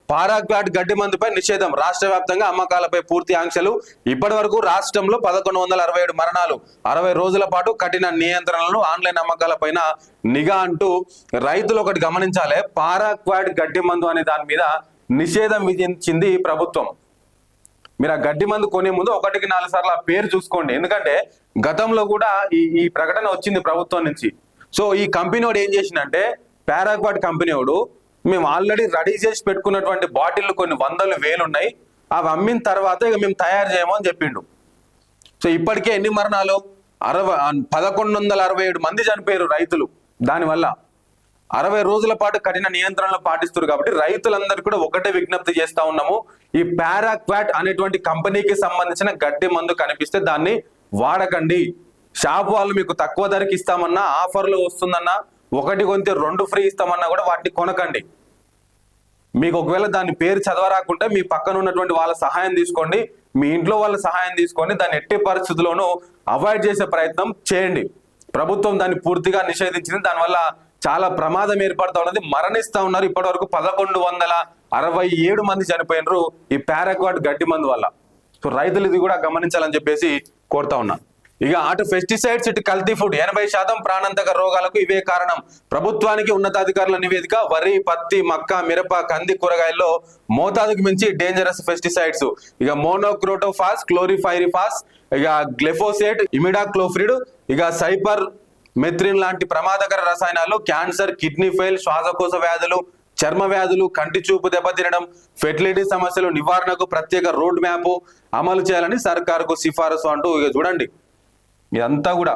Paraquat గడ్డి మందుపై నిషేధం, రాష్ట్ర వ్యాప్తంగా అమ్మకాలపై పూర్తి ఆంక్షలు. ఇప్పటి వరకు రాష్ట్రంలో 1167 మరణాలు, 60 రోజుల పాటు కఠిన నియంత్రణలు, ఆన్లైన్ అమ్మకాలపైన నిఘా అంటూ రైతులు ఒకటి గమనించాలి. పారాక్వాట్ గడ్డి మందు అనే దాని మీద నిషేధం విధించింది ప్రభుత్వం. మీరు ఆ గడ్డి మందు కొనే ముందు 1కి 4 సార్లు ఆ పేరు చూసుకోండి. ఎందుకంటే గతంలో కూడా ఈ ప్రకటన వచ్చింది ప్రభుత్వం నుంచి. సో ఈ కంపెనీ వాడు ఏం చేసిందంటే, పారాక్వాట్ కంపెనీ వాడు మేము ఆల్రెడీ రెడీ చేసి పెట్టుకున్నటువంటి బాటిల్ కొన్ని వందలు వేలు ఉన్నాయి, అవి అమ్మిన తర్వాత ఇక మేము తయారు చేయము అని చెప్పిండు. సో ఇప్పటికే ఎన్ని మరణాలు, 1167 మంది చనిపోయారు రైతులు దానివల్ల. 60 రోజుల పాటు కఠిన నియంత్రణలు పాటిస్తారు. కాబట్టి రైతులందరూ కూడా ఒకటే విజ్ఞప్తి చేస్తా ఉన్నాము, ఈ పారాక్వాట్ అనేటువంటి కంపెనీకి సంబంధించిన గడ్డి మందు కనిపిస్తే దాన్ని వాడకండి. షాప్ వాళ్ళు మీకు తక్కువ ధరకి ఇస్తామన్నా, ఆఫర్లో వస్తుందన్నా, 1 కొంటే 2 ఫ్రీ ఇస్తామన్నా కూడా వాటిని కొనకండి. మీకు ఒకవేళ దాని పేరు చదవరాకుంటే మీ పక్కన ఉన్నటువంటి వాళ్ళ సహాయం తీసుకోండి, మీ ఇంట్లో వాళ్ళ సహాయం తీసుకొని దాన్ని ఎట్టి పరిస్థితుల్లోనూ అవాయిడ్ చేసే ప్రయత్నం చేయండి. ప్రభుత్వం దాన్ని పూర్తిగా నిషేధించింది. దానివల్ల చాలా ప్రమాదం ఏర్పడుతూ ఉన్నది, మరణిస్తూ ఉన్నారు. ఇప్పటి వరకు 1167 మంది చనిపోయినారు ఈ పారాక్వాట్ గడ్డి మందు వల్ల. సో రైతులు ఇది కూడా గమనించాలని చెప్పేసి కోరుతా ఉన్నాను. ఇక అటు పెస్టిసైడ్స్, ఇటు కల్తీ ఫుడ్, 80% ప్రాణాంతక రోగాలకు ఇవే కారణం. ప్రభుత్వానికి ఉన్నతాధికారుల నివేదిక. వరి, పత్తి, మక్క, మిరప, కంది కూరగాయల్లో మోతాదుకు మించి డేంజరస్ పెస్టిసైడ్స్. ఇక మోనోక్రోటోఫాస్, క్లోరిఫైరిఫాస్, ఇక గ్లెఫోసేట్, ఇమిడాక్లోఫ్రిడ్, ఇక సైపర్ మెథ్రిన్ లాంటి ప్రమాదకర రసాయనాలు క్యాన్సర్, కిడ్నీ ఫెయిల్, శ్వాసకోశ వ్యాధులు, చర్మ వ్యాధులు, కంటి చూపు దెబ్బతినడం, ఫెర్టిలిటీ సమస్యలు నివారణకు ప్రత్యేక రోడ్ మ్యాప్ అమలు చేయాలని సర్కారుకు సిఫారసు అంటూ ఇక చూడండి ఇదంతా కూడా